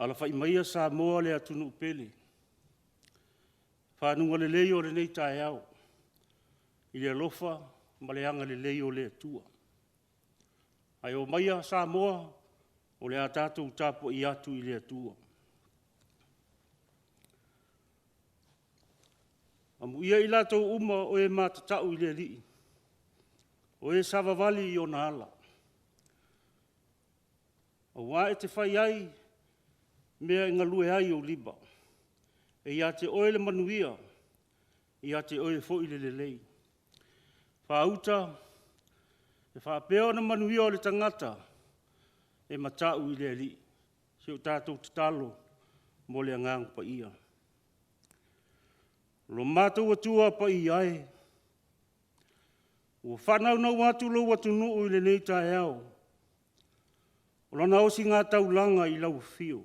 Ala whai maia sa moa le atunu upele. Whanunga le leo le nei Taeao. I le alofa ma le anga le leo le atua. Ai o maia sa moa o le atatou tapo i atu i le atua. Amu ia i latou uma o e matatau i le li. O e savavali i o na ala. O wa e te whai ai mea inga lue ai o liba. E ia te oe le manuia, ia te oe fo i le lelei. Whauta, e whapeo na manuia o le tangata, e matau i le li. Se o tātou tatalo, mo le angang pa ia. Lo mātou atua pa i ai. O whanau nau atu lo watu nuu i le nei Taeao. O lana osi ngā taulanga i lau fio.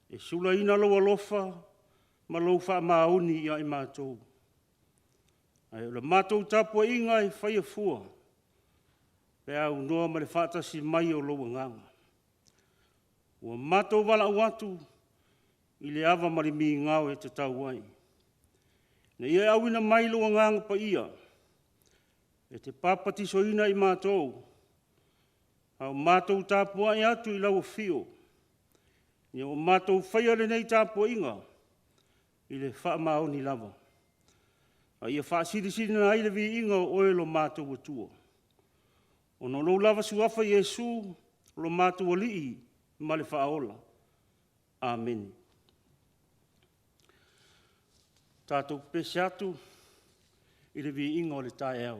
E sula ina lo alofa, ma lo wha mauni ia i mātou. Ai o le mātou Tapuaiga i whaia fua. Pe au noa ma le whātasi mai o lo nganga. O mātou wala watu i le awa ma le mi ngau e te tau ai. Ne ia au ina mai lo nganga pa ia. E te papati soina i mātou. Au mātou Tapuai atu i lau fio. Ia o mātou whaia le nei Tapuaiga i le wha maoni lava. A ia wha sirisiri na aile vi inga o e lo mātou atua. O no lo lava suafa Iesu lo mātou alii ma le wha aola. Amen. Tātou pese atu i le vi inga o le Taeao.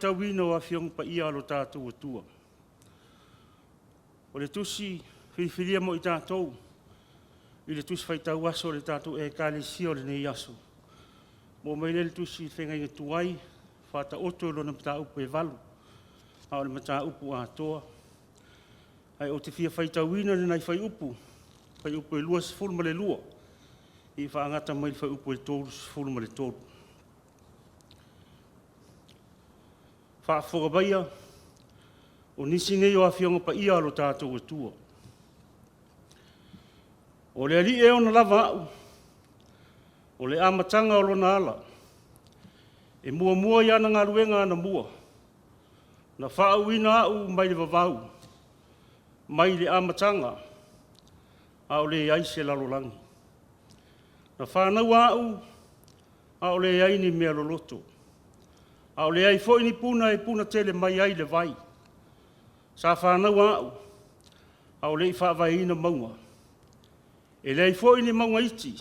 whaitawina o awhiong pa ia alo tātou atua. O le tusi whiwhiria mo I tātou, I le tusi whaitau aso le tātou e kālesia o le nei aso. Mo mai le tusi whenga inga tuai, whata oto lo na mata upu e valu, a o le mata upu a toa. Ai o te whia whaitawina le nai whai upu e lua sifuru ma le lua, I whaangata mai whai upu e tōru sifuru ma le tōru. Whaafogabaya, o nisi nei o awhionga pa ia alo tātou atua. O le ali e ona lava au, o le amatanga o lona ala, e mua ia na ngaruenga ana mua, na whaauina au mai le vavau, mai le amatanga, a o le ai se lalolangi. Na whanau au, a o le ai ni mea loloto, a o le ai fo ini puna e puna tele mai ai le vai. Sa whanau au, a o le I whaavaina maunga. E le ai fo ini maunga iti,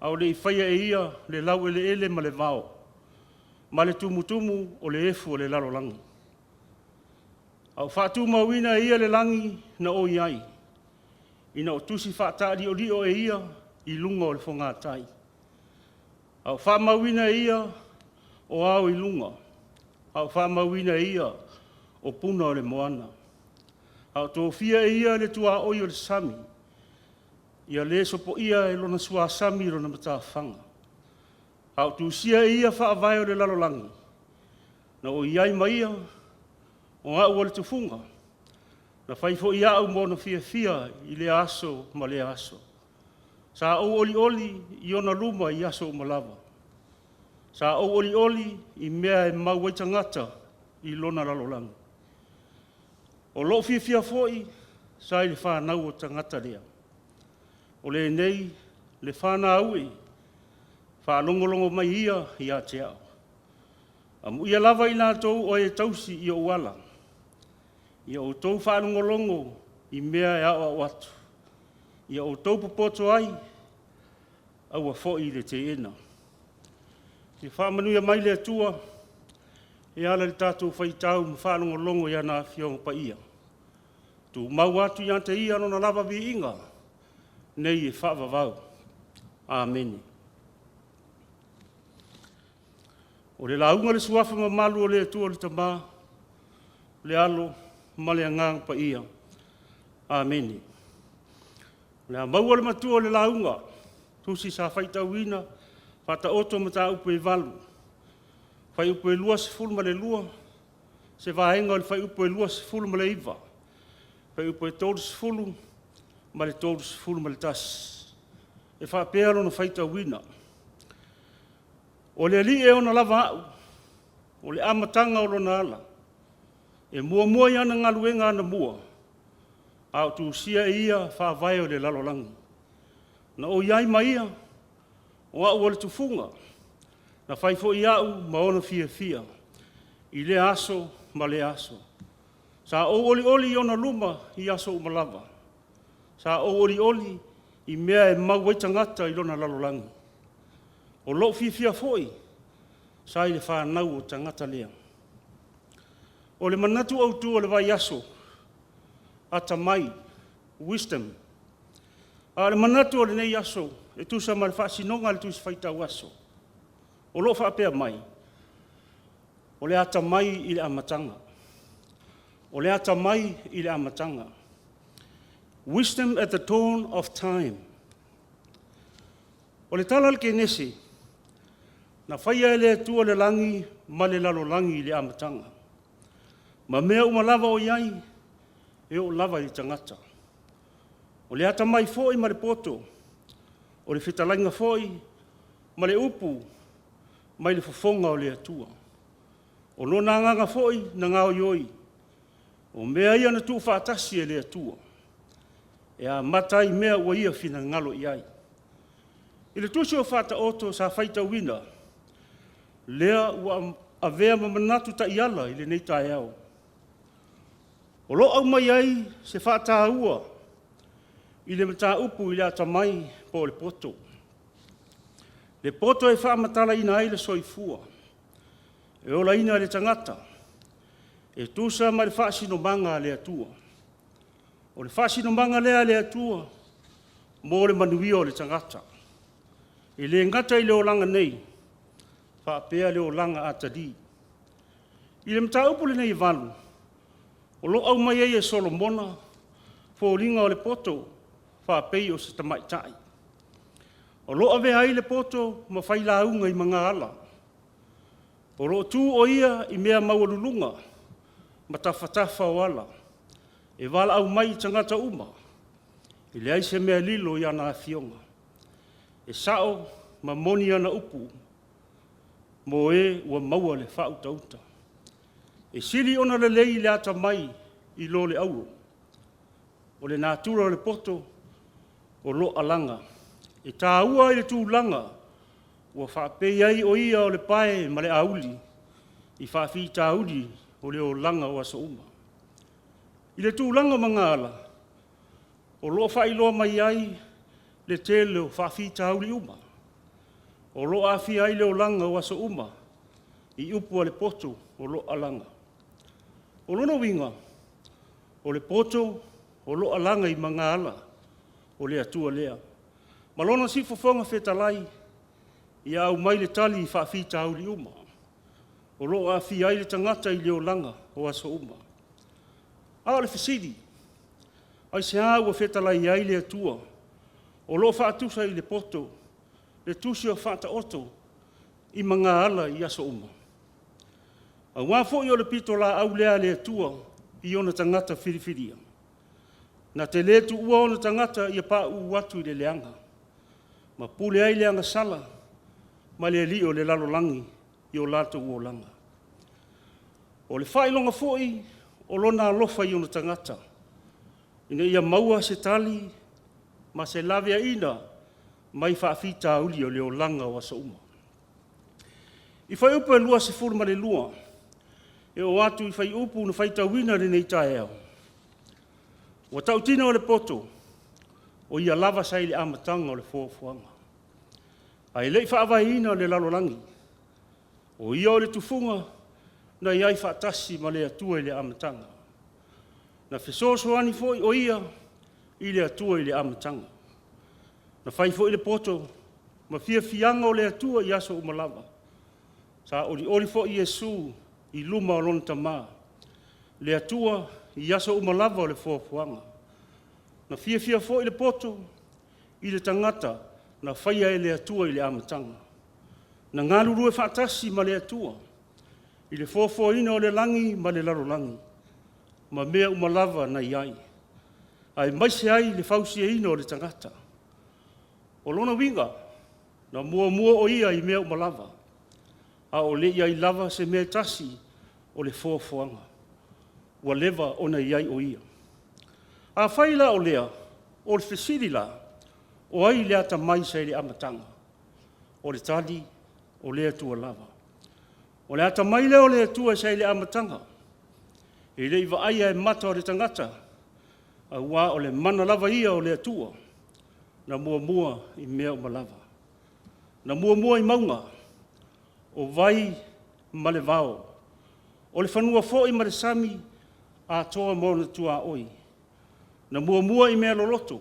a o le I whaia e ia le lau ele ma le vao, ma le tumutumu o le efu o le lalolangi. A o whaatu mauina e ia le langi na o iai, ina o tusi whaatari o rio e ia I lunga o le whongatai. A o whaamauina e ia o ao I lunga, a o whaamauina e ia o puna o le moana. A o tōwhia e ia le tua oi o le sami, ia le sopo ia e lona sua sami lona matawhanga. A o tūsia e ia whaavai o le lalolangi, na o iai maia o au o le tufunga, na whaifo ia au mōna fia I le aso ma le aso. Sa au oli I ona luma I aso o malava. Sa au oli I mea e mauai tangata I lona lalolangi. O lo fia foi, sa I le whanau o tangata rea. O le nei, le whanau I, whanongolongo mai ia I a Taeao. Amu ia lava I nātou o e tausi I o wala. Ia o tau whanongolongo I mea e awa o atu. Ia o tau popoto ai, au a foi le te ena. Te whamanuia mai le atua, e ala le tātou whaitau ma whanongolongo ia nā whionga pa ia. Tu mau atu ia te ia nona lava vi inga, nei e whaavavau. Amen. O le launga le suafa ma malu o le atua le tamā, le alo, ma le angang pa ia. Amen. Le maua le matua o le launga, tusi sa whaitauina, whata oto mata upu e valu. Whai upu e lua se fulu ma le lua, se vahenga o le whai upu e lua se fulu ma le iwa. Whai upu e tōru se fulu, ma le tōru se fulu ma le tas. E whapea lona whaitauina. O le ali e ona lava au, o le amatanga o lona ala. E mua iana ngaluenga ana mua. Au tu sia ia whaavai o le lalolangi. Na o iai maia, o au o le tufunga. Na whaifo I au maona fia. I le aso ma le aso. Sa o oli ona luma I aso umalava. Sa o oli I mea e mauai tangata I lona lalolangi. O lo fia foi, sa I le whanau o tangata lea. O le manatu au tu o le vai aso, ata mai, wisdom. A le manatu o le nei aso, e tusa ma le whaasinonga le tusa whaitau aso. O lo whaapea mai, o le ata mai I le amatanga. O le ata mai I le amatanga. Wisdom at the dawn of time. O le tala le ke nese, na whaia le tua le langi, ma le lalolangi I le amatanga. Ma mea umalava o iai, e o lava I tangata. O le ata mai foi ma le poto, o le whitalainga foi, ma le upu, mai le fofonga o le atua. O no nganga foi na ngao ioi, o mea ia na tu whaatasi e le atua. E a matai mea ua ia fina ngalo iai. I le tusi o whata oto sa whaita wina, lea ua avea mamanatu ta iala I le nei Taeao. O lo au mai ai se whata ua, I le mata upu I le ata mai po le poto. Le poto e whaamatala ina ai le soifua. E ola ina le tangata. E tusa ma le whaasino manga le atua. O le whaasino manga lea le atua. Mo le manuia o le tangata. E le ngata i le olanga nei. Whaapea le olanga atadi. I le mta upule nei valu. O lo au mai e Solomona. Fōlinga o le poto. Whaapei o se tamaitai. O lo ave ai le poto. Ma whaila unga i mga ala. O lo tū o ia i mea maurulunga. Ma tawhatafa o ala. E wala au mai tangata uma. I le aise mea lilo i ana fionga. E sao ma moni ana upu. Mo e ua maua le whautauta. E siri ona le lei le ata mai i lo le auro. O le nātura o le poto o lo alanga. E tā ua i le tūlanga. Ua whaapei ai o ia o le pae ma le auli. I whaafi tā uli o le o langa o aso uma. I le tūlanga mga ala. O lo whailoa mai ai le tele o whaafi tā uli uma. O lo awhi ai le o langa o aso uma. I upua le poto o lo alanga. O lono winga. O le poto o lo alanga i mga ala. O le atua lea. Malona si fofonga whetalai. I au mai le tali i whaafi tā uli uma. O lo awhi ai le tangata i le o langa o aso uma. A le whisiri. Ai se ua whetalai ai le atua. O lo whaatusa i le poto. Le tusi o whaata oto. I mga ala i aso uma. A wafo i o le pito la au lea le atua. I ona tangata whiriwhiria. Na te letu ua ona tangata i a pā watu i le leanga. Ma pule ai leanga sala. Ma le li o le lalolangi i o lato uolanga. O le whailonga foi. O lona alofa i ona tangata. Ina ia maua se tali, ma se lavea ina, mai whaafita uli o leo langa o asa uma. I whai upu e lua se furu ma le lua, e o atu i whai upu na whai tauina le nei Taeao. Wa tautina o le poto, o ia lava sai le amatanga o le fuafuanga. Ai lei whaavai ina le lalolangi, o ia o le tufunga, na iai whaatasi ma le atua i le amatanga. Na whesosoani foi o ia i le atua i le amatanga. Na whai foi le poto, ma fianga o le atua i aso umalava. Sa ori foi Yesu i luma o lona tamā. Le atua i aso umalava o le fuafuanga. Na fia foi le poto i le tangata na whaia e le atua i le amatanga. Na ngaluru e whaatasi ma le atua. I le fuafuaina o le langi ma le larolangi. Ma mea umalava na iai. Ai maise ai le fausi e ino o le tangata. O lona winga, na mua o ia i mea umalava. A o le iai lava se mea tasi o le fuafuanga. Ua leva ona iai o ia. A whaila o lea, o le whesiri la, o ai le ata mai se le amatanga. O le tali, o le atua lava. O le ata mai leo le atua se le amatanga. E le iwa aia e mata o le tangata, a ua o le mana lava ia o le atua, na mua i mea umalava. Na mua i maunga, o vai ma le vao. O le whanua fōi ma le sami, a toa mona tua oi. Na mua i mea loloto,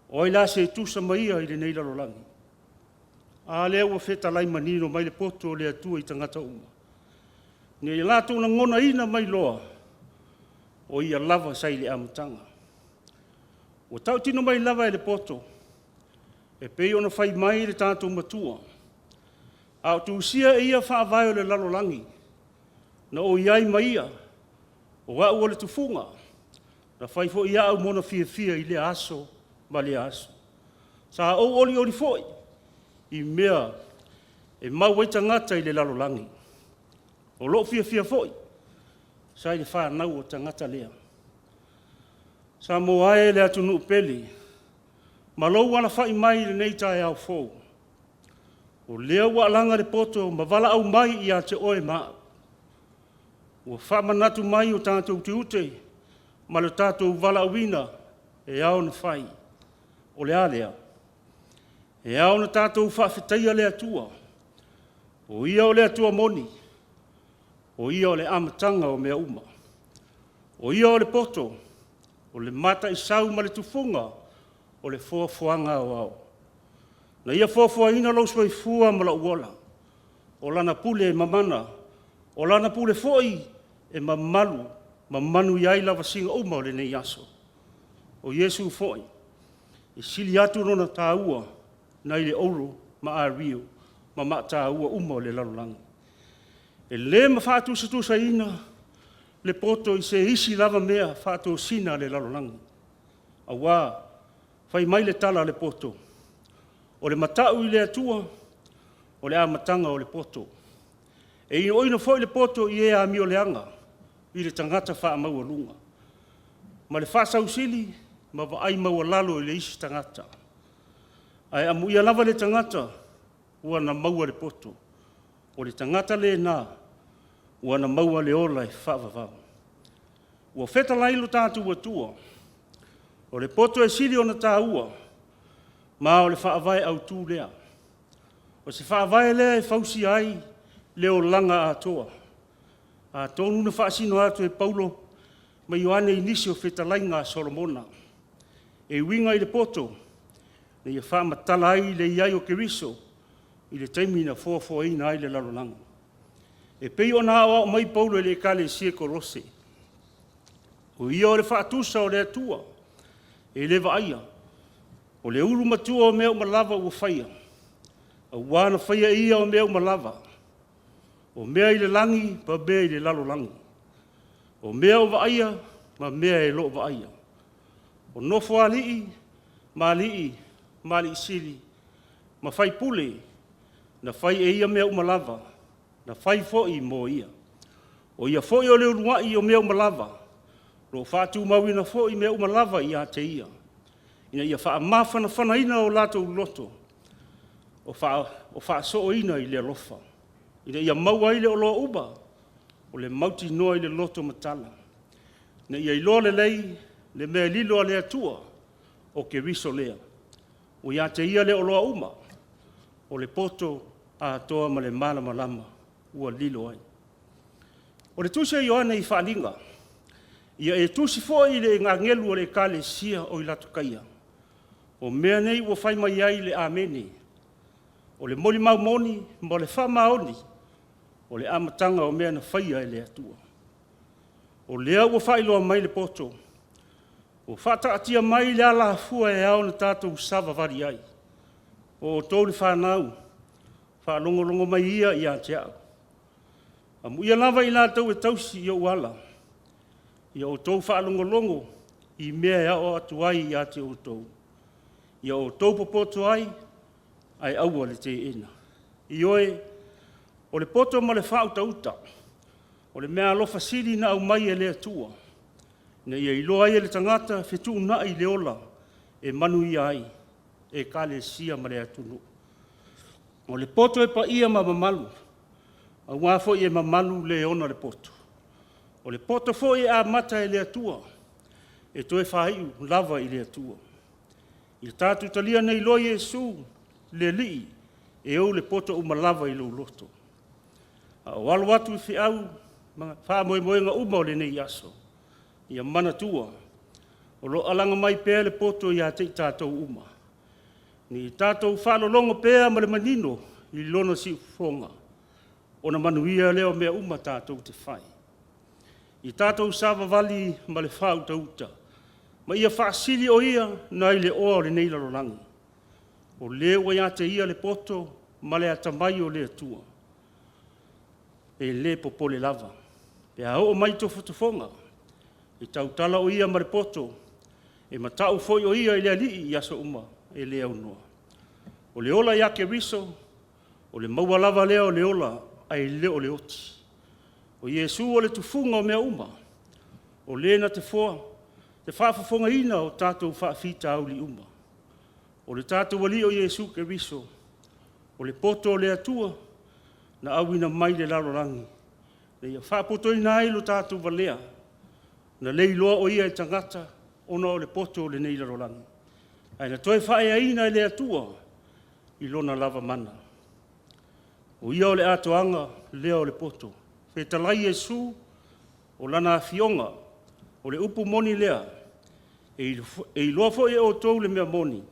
o ai la se tusa maia i le nei lalolangi. A lea ua feta lai manino mai le poto o le atua i tangata uma. Ni i lato na ngona ina mai loa, o ia lava sai le amatanga. O tau tino mai lava e le poto, e pei ona whai mai le tātou matua. A o tūsia e ia whaavai o le lalolangi, na o iai maia, o au o le tufunga, na whai fo ia au mona fia i le aso ma le aso. Sa o oli foi, i mea e mau tangata i le lalolangi. O lo fia foi, sai le whanau o tangata lea. Sa mo ae le atu nuu peli, ma lou wana whai mai le nei Taeao fōu. O lea ua alanga le poto, ma wala au mai i a te oe maa. Ua whamanatu mai o tātou te ute, ma le tātou wala awina e ao na whai. O le alea. E ao na tātou whawhetaia le atua. O ia o le atua moni. O ia o le amatanga o mea uma. O ia o le poto, o le mata i sau ma le tufunga, o le fuafuanga o au. Na ia fuafuaina lau soifua ma la uola. O lana pule e mamana, o lana pule foi e mamanu iai lava singa uma o le nei aso. O Yesu foi, e sili atu rona tāua, na i le ouro ma a rio, ma tāua uma o le lalolanga. E le ma whātu sa tu sa ina, le poto i se isi lava mea whātu sina le lalolanga. A wā, whai mai le tala le poto. O le matau i le atua, o le amatanga o le poto. E ino oina foi le poto i e a mi o le anga, i le tangata wha maua lunga. Ma le whasau sili, ma wa ai maua lalo i le isi tangata. Ai amu ia lava le tangata, ua na maua le poto. O le tangata le nā, ua na maua le ola i whaavavau. Ua wheta lailo tātu ua tua. O le poto e sili o na tā ua, ma o le whaavai au tū lea. O se whaavai lea e whausi ai, leo langa a toa. A tonu na whaasino atu e Paulo, ma Ioane inisi o whetalainga a Solomona. E winga i le poto, na ia whaamatala ai le iai o Keriso, i le taimina fōfōina ai le lalolanga. E pei o nā awa o mai Paulo e le kale sie korose. O ia o le whaatusa o le atua, e le vaia, o le uru matua o mea umalava ua whaia. A wana whaia ia o mea umalava. O mea i le langi, pa mea i le lalolangi. O mea o vaia, ma mea e lo vaia. O nofo alii, ma li sili, ma whai pule, na whai e ia mea umalava, na whai foi mo ia. O ia foi o leo nuai o mea umalava, ro whātu mawina foi mea umalava i a te ia. Ina ia wha mawhana whanaina o lato loto, o wha so ina i le lofa. Ina ia maua i le o loa uba, o le mauti noa i le loto matala. Ina ia i loa le lei, le mea lilo a lea tua, o ke riso lea. O ia te ia le o loa uma, o le poto a toa ma le malama lama, ua lilo ai. O le tusia Ioane i whaalinga, ia e tusi foi le ngā ngelu o le kale sia o i latukaia. O mea nei ua whai mai ai le amene. O le moli maumoni, mo le whamaoni, o le amatanga o mea na whaia e le atua. O lea ua whailoa mai le poto. O whata atia mai le ala fua e au na tātou sava vari ai. O tau le whanau, whalongolongo mai ia i a te au. Amu ia lava i lātou e tausi i o uala. Ia o tau whalongolongo i mea e au atu ai i a te o tau. Ia o tau popoto ai, ai aua le te ena. I oe, o le poto ma le whautauta, o le mea alofa siri na au mai e le atua. Na ia iloa ai e le tangata, whetu na i le ola, e manu ia ai, e kale sia ma le atunu. O le poto e pa ia ma mamalu, a wafo i e mamalu le ona le poto. O le poto fo e a mata e le atua, e toe whaiu lava i le atua. I tātu talia nei lo Yesu, le lii, e au le poto umalava i lo loto. A o alu atu i whiau, wha moe moenga uma o le nei aso. Ia mana tua, o lo alanga mai pēr le poto i a te tātou uma. Ni tātou whalolongo pēr ma le manino i lona si ufonga. O na manuia leo mea uma tātou te whai. I tātou sava vali ma le whau tauta. Ma ia whaasili o ia na i le oa le nei larolangi. O leo ia te ia le poto ma le atamai o le atua. E le popole lava. E a o mai tofu tufonga. I tautala o ia ma le poto. E matau foi o ia i le alii i aso uma e le aunua. O le ola ia ke riso. O le maua lava leo o le ola ai leo le oti. O Yesu o le tufunga o mea uma. O le na te foa. Te whaafafonga ina o tātou whaafita au li uma. O le tātou wali o Yesu ke riso. O le poto o le atua. Na awina mai le larorangi. Na ia whaapoto ina ai lo tātou walea. Na lei loa o ia e tangata. Ona o le poto o le nei larorangi. Ai na toi whae aina e le atua. I lona lava mana. O ia o le atoanga lea o le poto. Whetalai Yesu o lana afionga o le upu moni lea e iloa fo e o tou le mea moni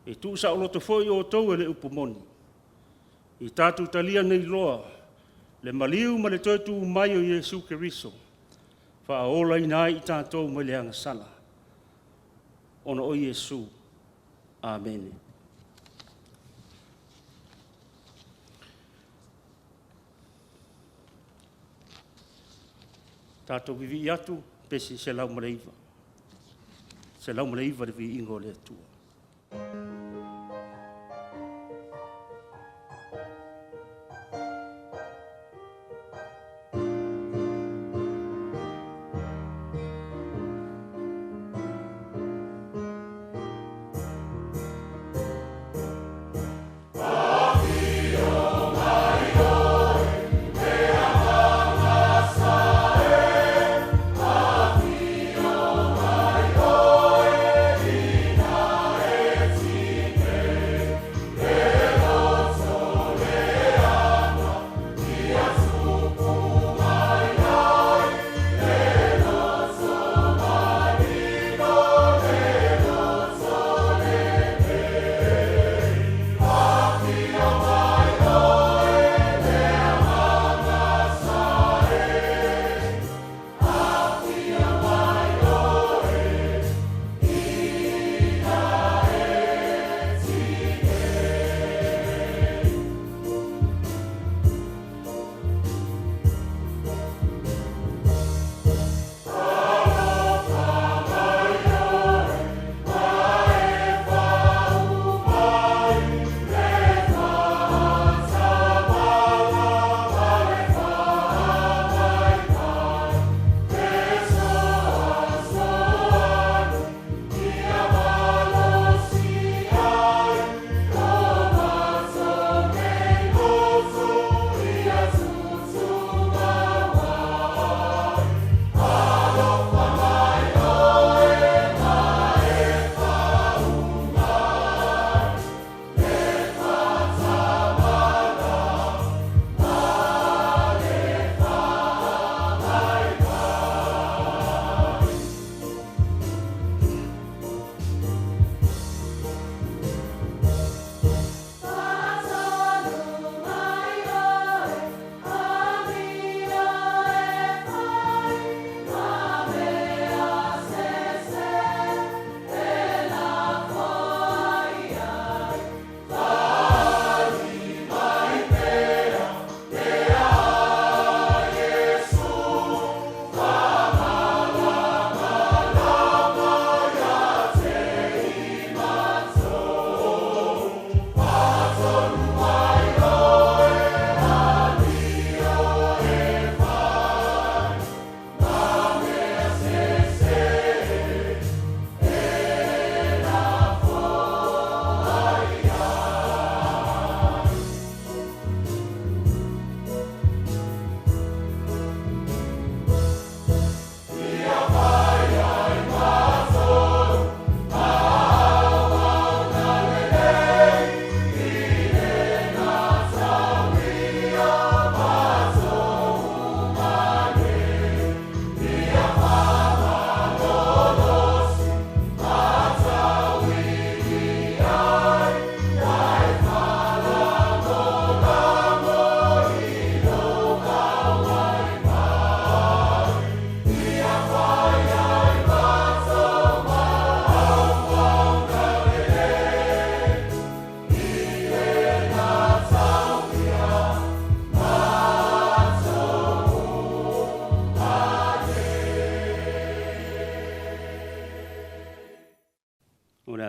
e tu sa o loto fo e o tou e le upu moni i tātou talia nei loa le maliu ma le toi tu mai o Yesu Keriso fa ola ina i tātou mai le anga sala ona o Yesu. Amen. Tātou vivi atu, pesi se lau mareiva. Se lau mareiva le vi ingo le atua.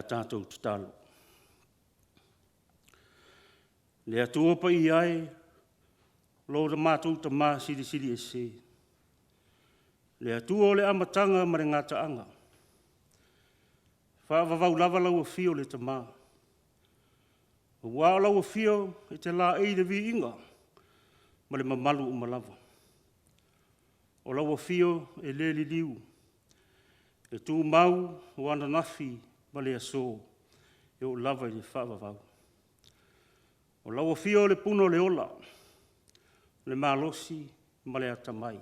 Tātou tutalo. Le atua pa i ai, lo le mātou ta mā siri siri e se. Le atua o le amatanga ma le ngata anga. Whaavavau lava lau a fio le ta mā. Wā lau a fio e te la e le vi inga, ma le mamalu o malava. O lau a fio e le li liu, e tū mau o ana nafi ma le aso, e o lava i le whaavavau. O lau a fio le puno le ola, le malosi ma le atamai.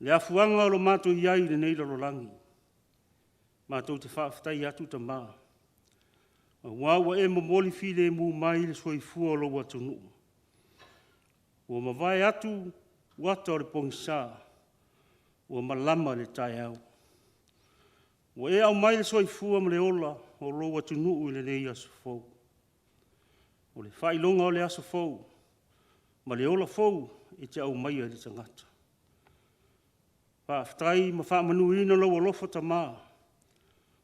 Le afuanga o lo mātou iai le nei lalolangi. Mātou te whaafetai atu ta mā. Wawa e momoli file mu mai le soifua o lo watunu. Ua mawai atu wata o le pongisa. Ua malama le Taeao. Ua e au mai le soifua ma le ola o lo watunu le nei aso fou. O le whailonga o le aso fou. Ma le ola fou e te au mai le tangata. Whaafetai ma whaamanuina lo alofa ta mā.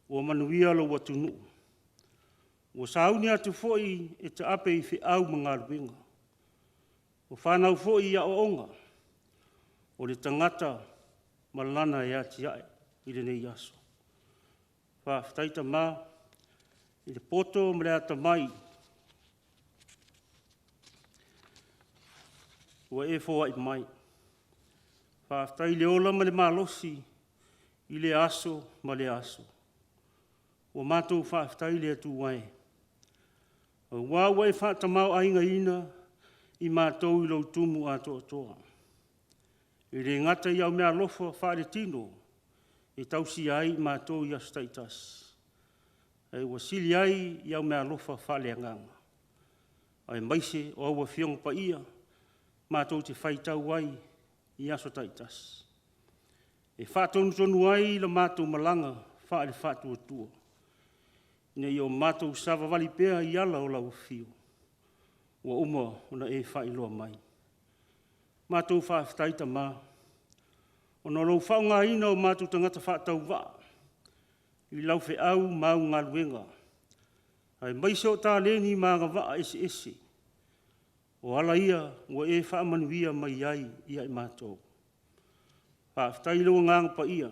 Ua manuia lo watunu. Ua sauni atu foi e te ape i whi au mga ruinga. Ua whanau foi i a oonga. O le tangata malana e ati ae i le nei aso. Whaafetai ta mā i le poto ma le ata mai. Ua e fōa i mai. Whaafetai le ola ma le malosi i le aso ma le aso. Ua mātou whaafetai le atu wae. Ua wai whaatamau ainga ina i mātou i lau tumu ato atoa. I le ngata i au mea lofa whaare tino i tausi ai i mātou i astaitas. Ai ua sili ai i au mea lofa whaale anganga. Ai maise o aua fionga pa ia mātou te whaitau ai i aso taitas. E whaatonu tonu ai la mātou malanga whaare whaatua tua. Ina i o mātou sawa wali pēa i ala o lau fio. Ua uma ona e whailoa mai. Mātou whaafetai ta mā. Ona lau whaunga ina o mātou tangata whaatau wā. I lau whe au mau ngā luenga. Ai maise o tā leni mā ngā wā ese ese. O ala ia ua e whaamanuia mai ai ia i mātou. Whaafetai loa ngānga pa ia.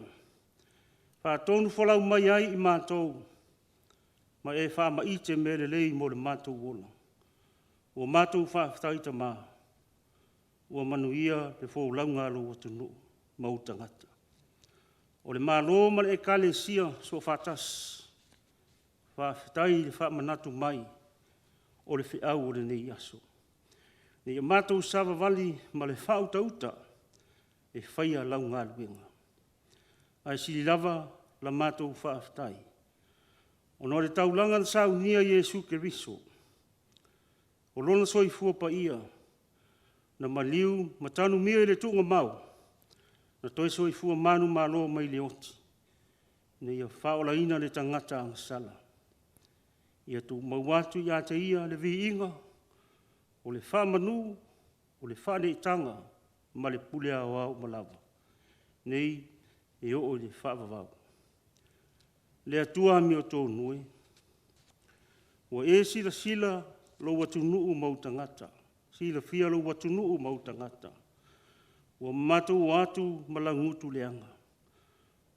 Whaatonu whalau mai ai i mātou. Ma e whaama i te mele lei mo le mātou wona. Ua mātou whaafetai ta mā. Ua manuia le fōu launga lo watunu mautangata. O le mālo ma le e kale sia so whaatas. Whaafetai le whaamanatu mai o le whiau o le nei aso. Nei a mātou sawa wali ma le whautauta e whaia launga luenga. Ai sili lava la mātou whaafetai. Ono le taulanga na sau nia Yesu Keriso. O lona soifua pa ia. Na maliu matanu mia le tunga mau. Na toi soifua manu malo mai le oti. Na ia whaola ina le tangata ang sala. Ia tu mauatu ia te ia le vi inga. O le whamanu, o le whane itanga. Ma le pulea o au malawa. Nei e o le whaavavau. Le atua mi o tō nui. Ua e sila sila lo watunuu mautangata. Sila fia lo watunuu mautangata. Ua matu atu malangutu leanga.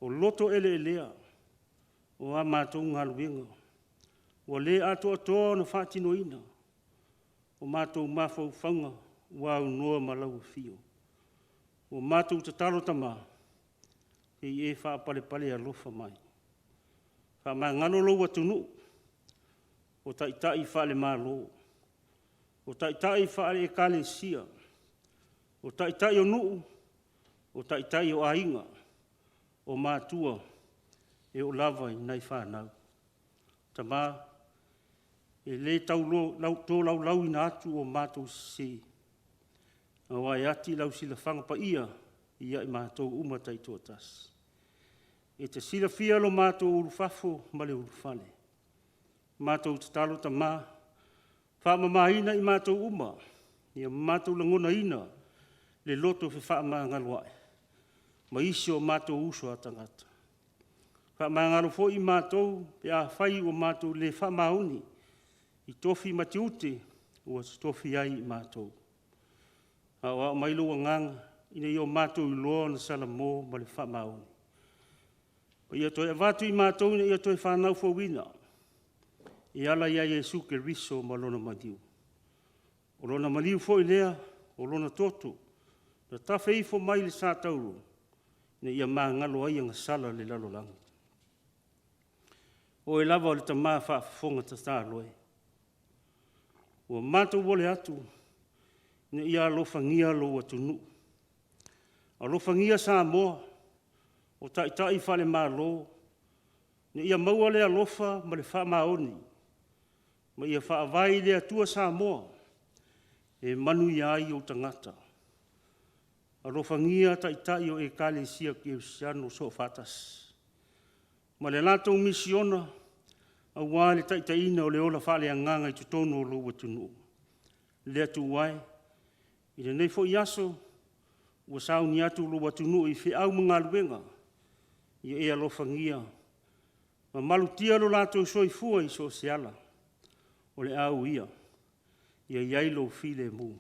O loto ele elea. O a matu ngaluinga. Ua le atu atoa na whatino ina. O matu mafau whanga. Ua unua malau fio. O matu tatalo tama. Hei e whaapale pale alofa mai. Wha ngano lo watunu. O taitai wha le malo. O taitai wha le kale sia. O taitai o nuu. O taitai o ainga. O mātua. E o lava i nei whanau. Tama. E le tau tō lau ina atu o mātou se. A wai ati lau sila whanga pa ia. Ia i mātou umatai tōtas. E te sila fia lo mātou urufafo ma le urufane. Mātou te talo ta mā. Whaamamaina i mātou uma. Ia mātou langona ina. Le loto fe whaamangaloae. Ma isi o mātou uso atangata. Whaamangalo fo i mātou. Pe a whai o mātou le whaamauni. I tofi matiute. Ua tofi ai i mātou. Awa mailo a nganga. Ina i o mātou i loa na salamo ma le whaamauni. Ia toi avatu i mātou na ia toi whanau fōwina. I ala ia Yesu Keriso ma lona maliu. O lona maliu fo i lea, o lona toto. Na tawhei fo mai le sātauru. Na ia maa ngalo ai anga sala le lalolangi. O e lava o le tamaa whaafonga ta tāloe. O mātou wole atu. ne ia alofangia lo atunu. Alofangia Samoa, o Taitai whale malo, ne ia maua le alofa ma le wha maoni, ma ia wha avai le atua Samoa, e manu ia ai o tangata. Alofangia Taitai o e kale sia ki e siano so fatas. Ma le latou misiona, a wale Taitaina o le ola whale anganga I tutono o lo atunu. Le atu wai, I le nei fo iaso, ua sauni atu lo atunu I whiau mga luenga, ia e alofangia, ma malutia lo latou soifua I so seala, o le au ia iai lo file mu.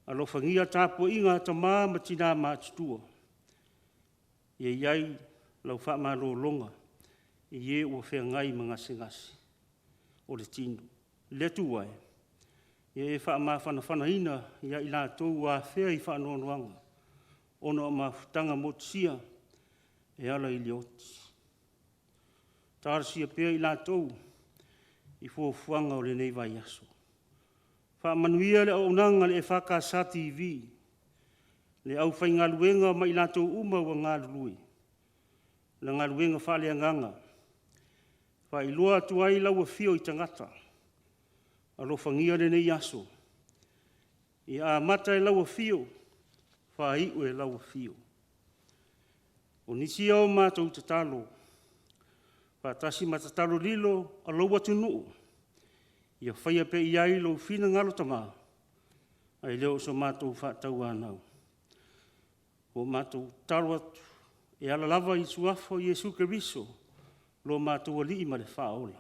Alofangia Tapuaiga tamā ma tina mātutua, iai lau wha malolonga, I ua whengai mga sengasi, o le tinu. Le tuai, ia e wha mawhanawhanaina, ia I lātou a whea I whanoanoanga, ono ma futanga motisia, e ala I leoti. Tārasia pēr I lātou, I fuafuanga o le nei vai aso. Wha manuia le aunanga le EFKS TV, le au whai ngā luenga ma I lātou uma wa ngā lului. Le ngā luenga whale anganga, wha I loa tuai laua fio I tangata, alofangia le nei aso. I a mata e laua fio, wha I ue laua fio. O nisi au mātou tatalo, wha tasi matatalo lilo a laua tunuu, ia whaia pe iai lo fina ngalo tamā, ai leo so mātou whātau anau. O mātou taro atu, e ala lava I suafo Iesu Keriso, lo mātou ali ma le whaola.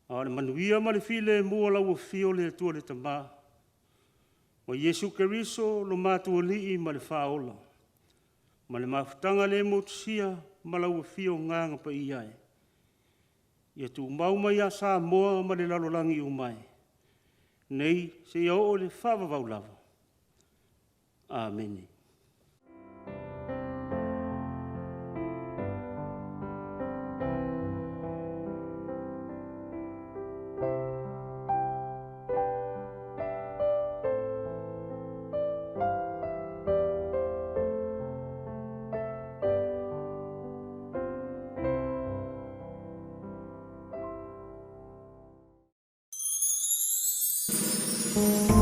A le manuia ma le file mua lau fio le atua le tamā, o Iesu Keriso lo mātou ali ma le whaola, ma le mawhutanga le motusia ma lau fio nganga pa iai. Ia tu mauma ia Samoa ma le lalolangi umai. Nei se ia o le whawawau lava. Amen. Thank you.